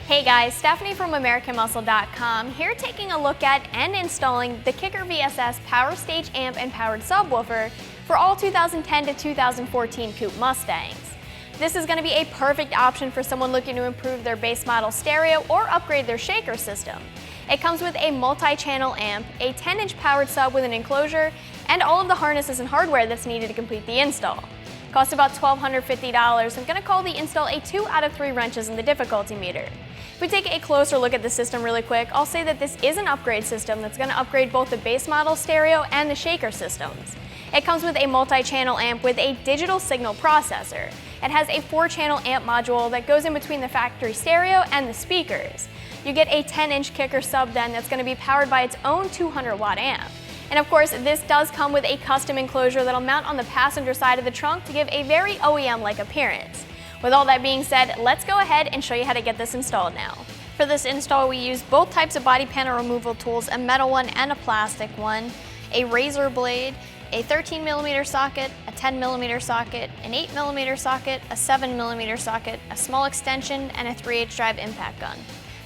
Hey guys, Stephanie from AmericanMuscle.com here taking a look at and installing the Kicker VSS Powerstage amp and powered subwoofer for all 2010 to 2014 Coupe Mustangs. This is going to be a perfect option for someone looking to improve their base model stereo or upgrade their shaker system. It comes with a multi-channel amp, a 10-inch powered sub with an enclosure, and all of the harnesses and hardware that's needed to complete the install. Costs about $1,250. I'm going to call the install a 2 out of 3 wrenches in the difficulty meter. If we take a closer look at the system really quick, I'll say that this is an upgrade system that's going to upgrade both the base model stereo and the shaker systems. It comes with a multi-channel amp with a digital signal processor. It has a 4-channel amp module that goes in between the factory stereo and the speakers. You get a 10-inch Kicker sub then that's going to be powered by its own 200-watt amp. And of course, this does come with a custom enclosure that'll mount on the passenger side of the trunk to give a very OEM-like appearance. With all that being said, let's go ahead and show you how to get this installed now. For this install, we use both types of body panel removal tools, a metal one and a plastic one, a razor blade, a 13mm socket, a 10mm socket, an 8mm socket, a 7mm socket, a small extension, and a 3/8 drive impact gun.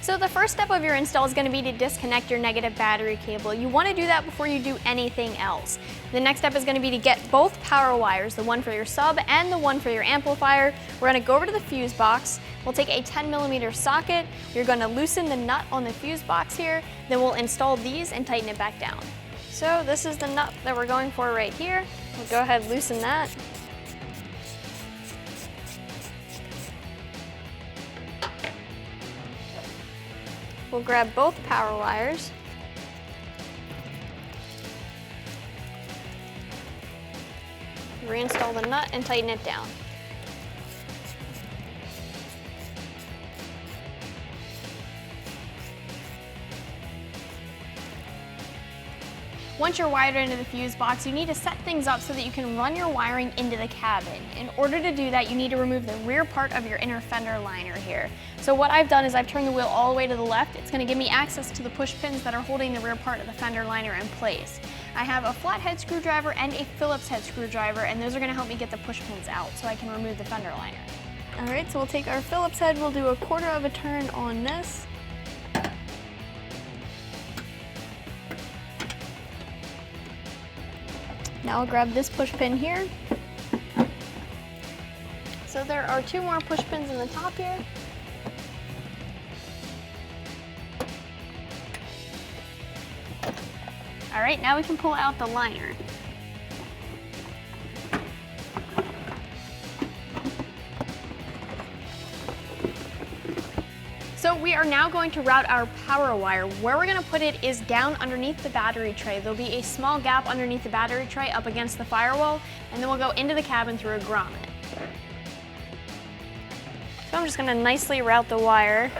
So the first step of your install is going to be to disconnect your negative battery cable. You want to do that before you do anything else. The next step is going to be to get both power wires, the one for your sub and the one for your amplifier. We're going to go over to the fuse box. We'll take a 10mm socket. You're going to loosen the nut on the fuse box here. Then we'll install these and tighten it back down. So this is the nut that we're going for right here. We'll go ahead and loosen that. We'll grab both power wires. Reinstall the nut and tighten it down. Once you're wired into the fuse box, you need to set things up so that you can run your wiring into the cabin. In order to do that, you need to remove the rear part of your inner fender liner here. So what I've done is I've turned the wheel all the way to the left. It's going to give me access to the push pins that are holding the rear part of the fender liner in place. I have a flathead screwdriver and a Phillips head screwdriver, and those are going to help me get the push pins out so I can remove the fender liner. All right, so we'll take our Phillips head, we'll do a 1/4 of a turn on this. Now I'll grab this push pin here. So there are 2 more push pins in the top here. All right, now we can pull out the liner. So we are now going to route our power wire. Where we're going to put it is down underneath the battery tray. There'll be a small gap underneath the battery tray up against the firewall, and then we'll go into the cabin through a grommet. So I'm just going to nicely route the wire.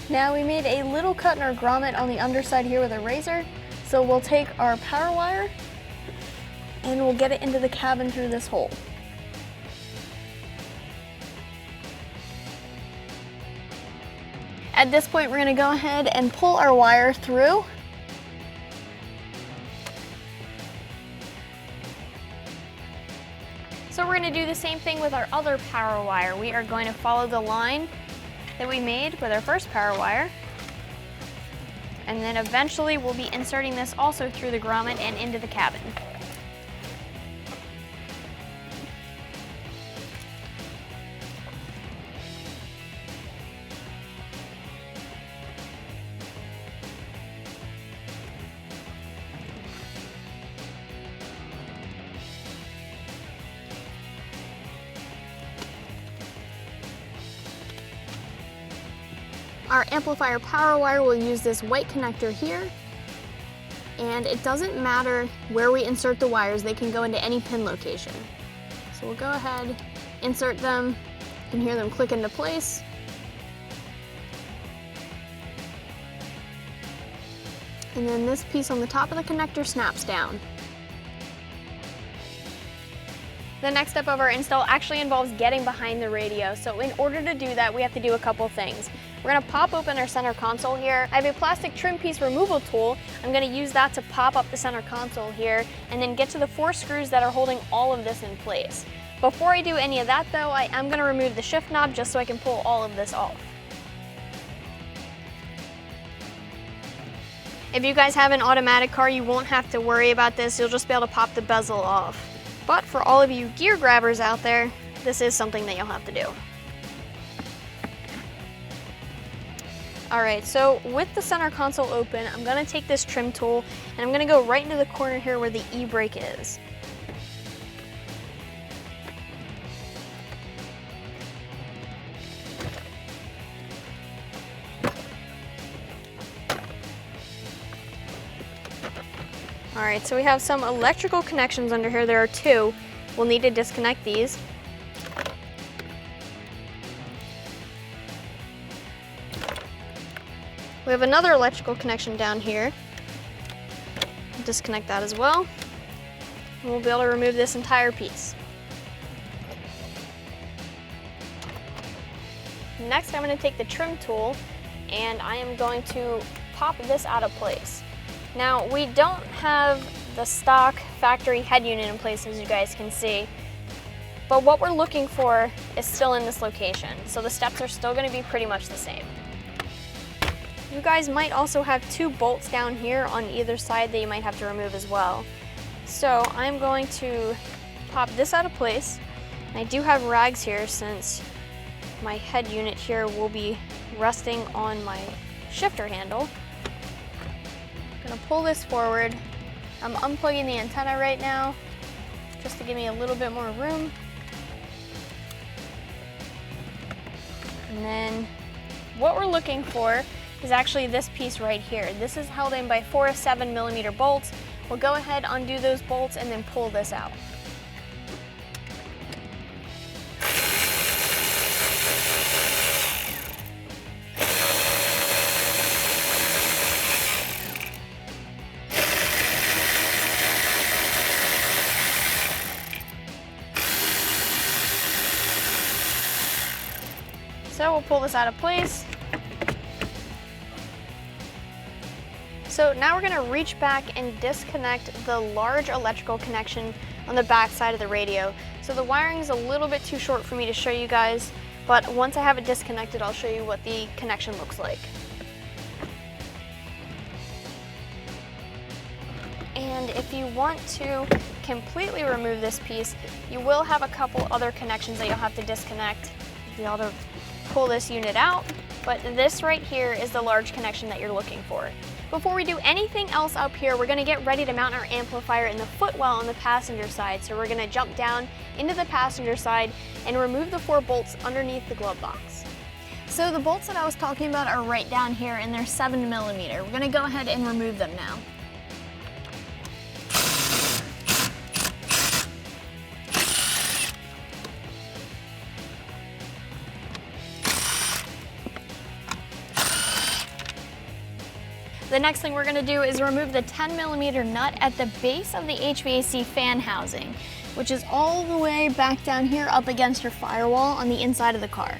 Now we made a little cut in our grommet on the underside here with a razor. So we'll take our power wire and we'll get it into the cabin through this hole. At this point, we're going to go ahead and pull our wire through. So we're going to do the same thing with our other power wire. We are going to follow the line that we made with our first power wire, and then eventually we'll be inserting this also through the grommet and into the cabin. Our amplifier power wire will use this white connector here, and it doesn't matter where we insert the wires, they can go into any pin location. So we'll go ahead, insert them, you can hear them click into place. And then this piece on the top of the connector snaps down. The next step of our install actually involves getting behind the radio. So in order to do that, we have to do a couple things. We're gonna pop open our center console here. I have a plastic trim piece removal tool. I'm gonna use that to pop up the center console here and then get to the 4 screws that are holding all of this in place. Before I do any of that though, I am gonna remove the shift knob just so I can pull all of this off. If you guys have an automatic car, you won't have to worry about this. You'll just be able to pop the bezel off. But for all of you gear grabbers out there, this is something that you'll have to do. All right, so with the center console open, I'm gonna take this trim tool and I'm gonna go right into the corner here where the e-brake is. All right, so we have some electrical connections under here. There are 2. We'll need to disconnect these. We have another electrical connection down here. Disconnect that as well. And we'll be able to remove this entire piece. Next, I'm going to take the trim tool and I am going to pop this out of place. Now, we don't have the stock factory head unit in place, as you guys can see, but what we're looking for is still in this location, so the steps are still going to be pretty much the same. You guys might also have 2 bolts down here on either side that you might have to remove as well. So I'm going to pop this out of place. I do have rags here since my head unit here will be resting on my shifter handle. I'm gonna pull this forward. I'm unplugging the antenna right now just to give me a little bit more room. And then what we're looking for is actually this piece right here. This is held in by 4 7mm bolts. We'll go ahead, undo those bolts, and then pull this out. So we'll pull this out of place. So now we're going to reach back and disconnect the large electrical connection on the back side of the radio. So the wiring is a little bit too short for me to show you guys, but once I have it disconnected, I'll show you what the connection looks like. And if you want to completely remove this piece, you will have a couple other connections that you'll have to disconnect. You'll be able to pull this unit out, but this right here is the large connection that you're looking for. Before we do anything else up here, we're gonna get ready to mount our amplifier in the footwell on the passenger side. So we're gonna jump down into the passenger side and remove the 4 bolts underneath the glove box. So the bolts that I was talking about are right down here and they're 7mm. We're gonna go ahead and remove them now. The next thing we're gonna do is remove the 10mm nut at the base of the HVAC fan housing, which is all the way back down here up against your firewall on the inside of the car.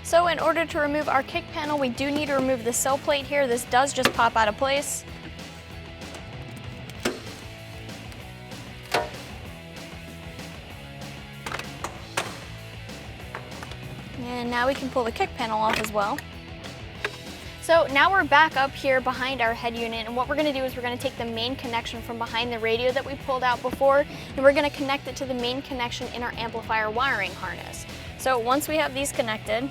So in order to remove our kick panel, we do need to remove the sill plate here. This does just pop out of place. And now we can pull the kick panel off as well. So now we're back up here behind our head unit, and what we're gonna do is we're gonna take the main connection from behind the radio that we pulled out before, and we're gonna connect it to the main connection in our amplifier wiring harness. So once we have these connected,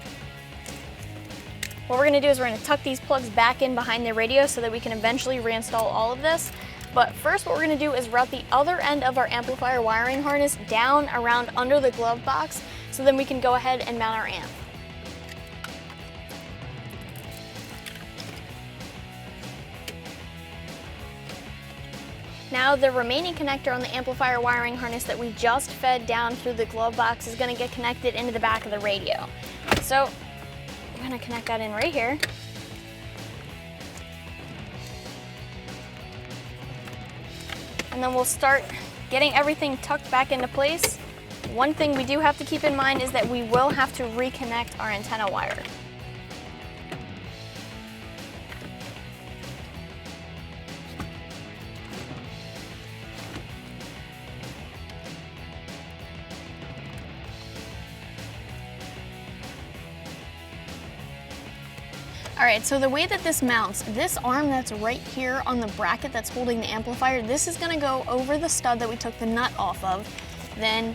what we're gonna do is we're gonna tuck these plugs back in behind the radio so that we can eventually reinstall all of this. But first what we're gonna do is route the other end of our amplifier wiring harness down around under the glove box, so then we can go ahead and mount our amp. Now the remaining connector on the amplifier wiring harness that we just fed down through the glove box is going to get connected into the back of the radio. So I'm going to connect that in right here. And then we'll start getting everything tucked back into place. One thing we do have to keep in mind is that we will have to reconnect our antenna wire. All right, so the way that this mounts, this arm that's right here on the bracket that's holding the amplifier, this is gonna go over the stud that we took the nut off of. Then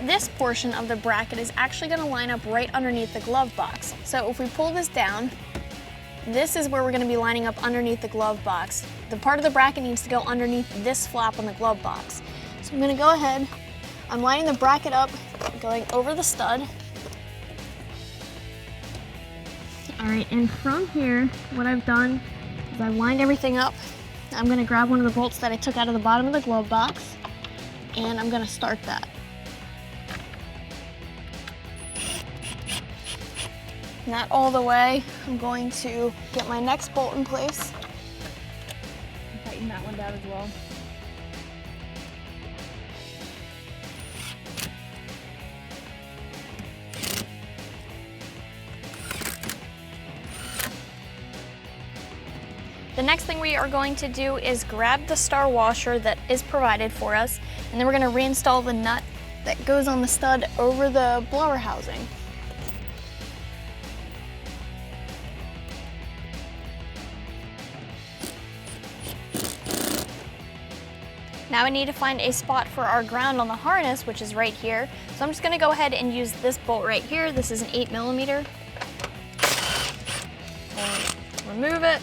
this portion of the bracket is actually gonna line up right underneath the glove box. So if we pull this down, this is where we're gonna be lining up underneath the glove box. The part of the bracket needs to go underneath this flap on the glove box. So I'm gonna go ahead, I'm lining the bracket up, going over the stud. All right, and from here, what I've done is I've lined everything up. I'm gonna grab one of the bolts that I took out of the bottom of the glove box, and I'm gonna start that. Not all the way. I'm going to get my next bolt in place. Tighten that one down as well. The next thing we are going to do is grab the star washer that is provided for us, and then we're going to reinstall the nut that goes on the stud over the blower housing. Now I need to find a spot for our ground on the harness, which is right here. So I'm just going to go ahead and use this bolt right here. This is an 8mm. And remove it.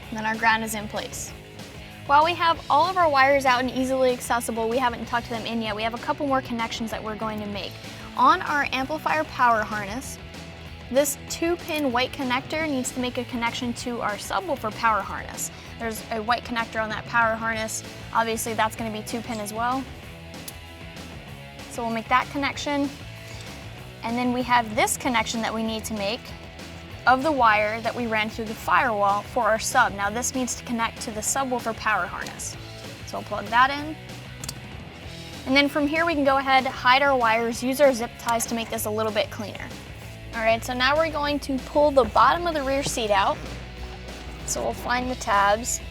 And then our ground is in place. While we have all of our wires out and easily accessible, we haven't tucked them in yet. We have a couple more connections that we're going to make. On our amplifier power harness, this 2-pin white connector needs to make a connection to our subwoofer power harness. There's a white connector on that power harness. Obviously that's going to be 2-pin as well. So we'll make that connection. And then we have this connection that we need to make of the wire that we ran through the firewall for our sub. Now this needs to connect to the subwoofer power harness. So I'll plug that in. And then from here we can go ahead, hide our wires, use our zip ties to make this a little bit cleaner. All right, so now we're going to pull the bottom of the rear seat out. So we'll find the tabs.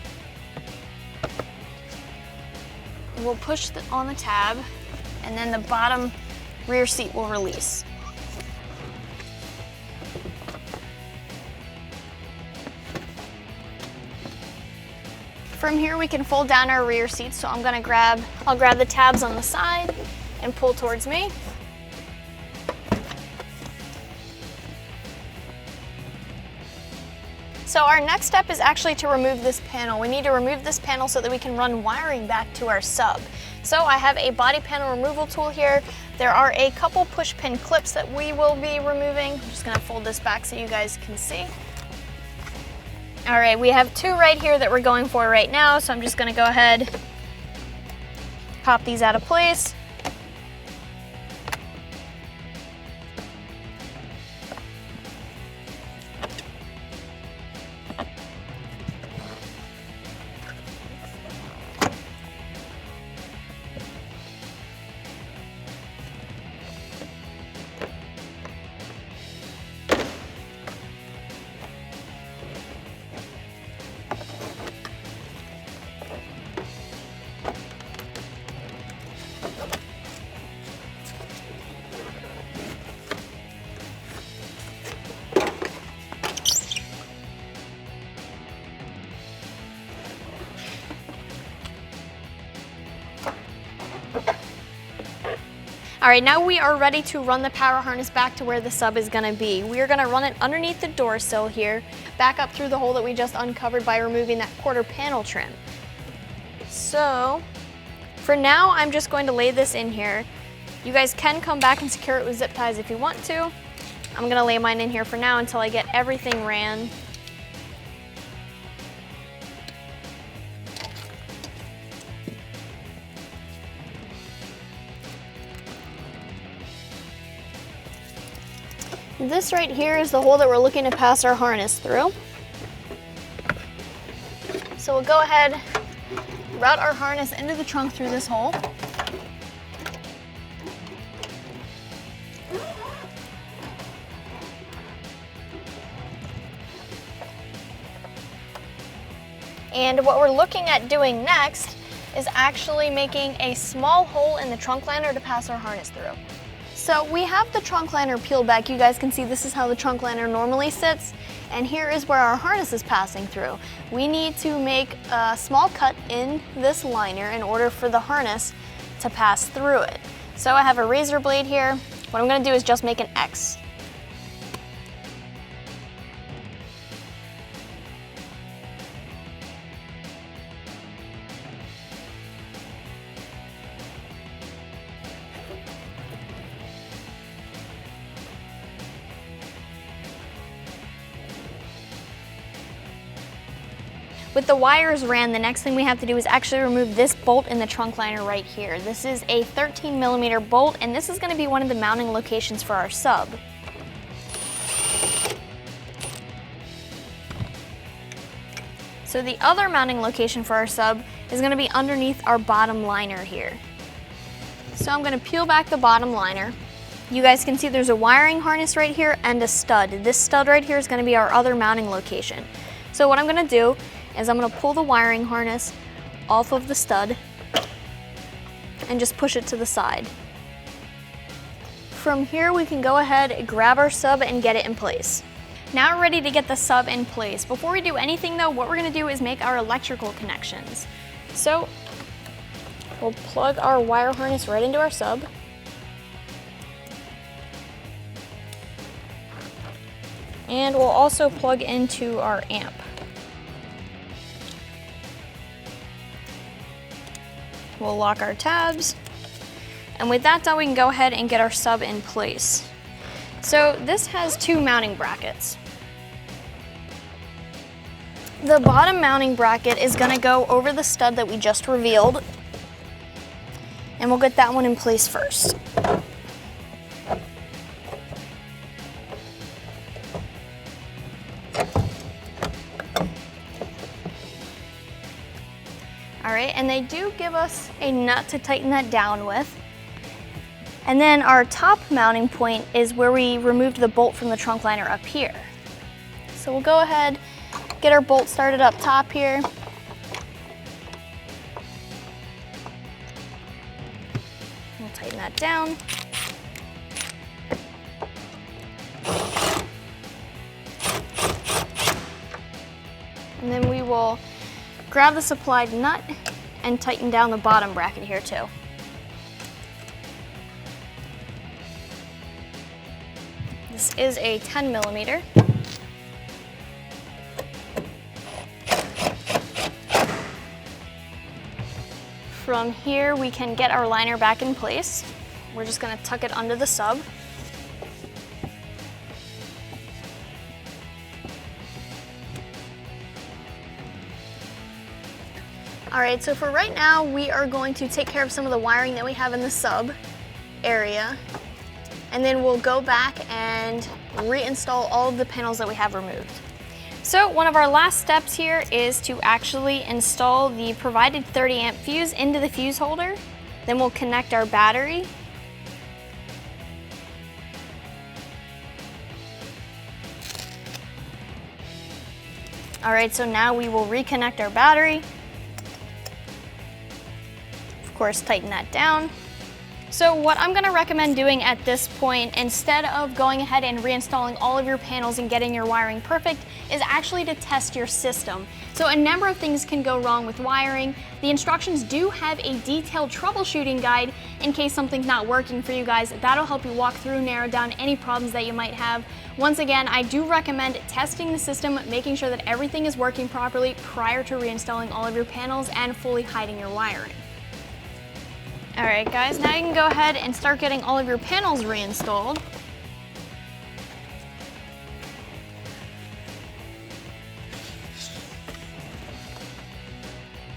We'll push on the tab, and then the bottom rear seat will release. From here we can fold down our rear seats, so I'll grab the tabs on the side and pull towards me. So our next step is actually to remove this panel. We need to remove this panel so that we can run wiring back to our sub. So I have a body panel removal tool here. There are a couple push pin clips that we will be removing. I'm just gonna fold this back so you guys can see. All right, we have 2 right here that we're going for right now, so I'm just gonna go ahead, pop these out of place. All right, now we are ready to run the power harness back to where the sub is gonna be. We are gonna run it underneath the door sill here, back up through the hole that we just uncovered by removing that quarter panel trim. So, for now, I'm just going to lay this in here. You guys can come back and secure it with zip ties if you want to. I'm gonna lay mine in here for now until I get everything ran. This right here is the hole that we're looking to pass our harness through. So we'll go ahead, route our harness into the trunk through this hole. And what we're looking at doing next is actually making a small hole in the trunk liner to pass our harness through. So we have the trunk liner peeled back. You guys can see this is how the trunk liner normally sits, and here is where our harness is passing through. We need to make a small cut in this liner in order for the harness to pass through it. So I have a razor blade here. What I'm gonna do is just make an X. With the wires ran, the next thing we have to do is actually remove this bolt in the trunk liner right here. This is a 13mm bolt, and this is going to be one of the mounting locations for our sub. So the other mounting location for our sub is going to be underneath our bottom liner here. So I'm going to peel back the bottom liner. You guys can see there's a wiring harness right here and a stud. This stud right here is going to be our other mounting location. So what I'm going to do is I'm going to pull the wiring harness off of the stud and just push it to the side. From here we can go ahead and grab our sub and get it in place. Now we're ready to get the sub in place. Before we do anything though, what we're going to do is make our electrical connections. So we'll plug our wire harness right into our sub. And we'll also plug into our amp. We'll lock our tabs, and with that done, we can go ahead and get our sub in place. So this has two mounting brackets. The bottom mounting bracket is going to go over the stud that we just revealed, and we'll get that one in place first. All right, and they do give us a nut to tighten that down with. And then our top mounting point is where we removed the bolt from the trunk liner up here. So we'll go ahead, get our bolt started up top here. We'll tighten that down. And then we will grab the supplied nut and tighten down the bottom bracket here too. This is a 10mm. From here we can get our liner back in place. We're just going to tuck it under the sub. All right, so for right now, we are going to take care of some of the wiring that we have in the sub area, and then we'll go back and reinstall all of the panels that we have removed. So one of our last steps here is to actually install the provided 30 amp fuse into the fuse holder. Then we'll connect our battery. All right, so now we will reconnect our battery. Of course, tighten that down. So what I'm going to recommend doing at this point, instead of going ahead and reinstalling all of your panels and getting your wiring perfect, is actually to test your system. So a number of things can go wrong with wiring. The instructions do have a detailed troubleshooting guide in case something's not working for you guys. That'll help you walk through, narrow down any problems that you might have. Once again, I do recommend testing the system, making sure that everything is working properly prior to reinstalling all of your panels and fully hiding your wiring. All right, guys, now you can go ahead and start getting all of your panels reinstalled.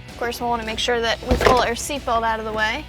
Of course, we'll want to make sure that we pull our seatbelt out of the way.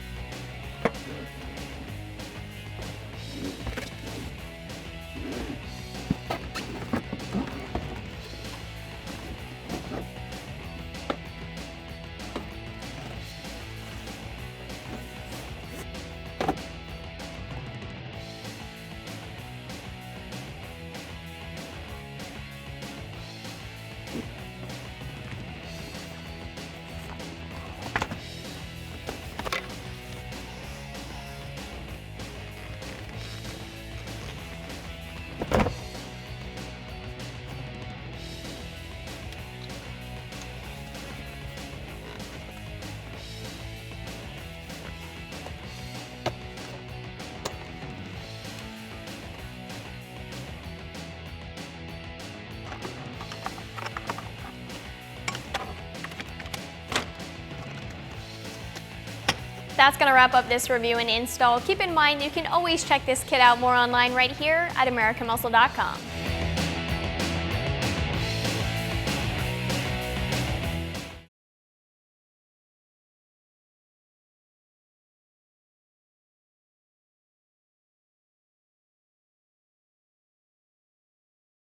That's going to wrap up this review and install. Keep in mind you can always check this kit out more online right here at AmericanMuscle.com.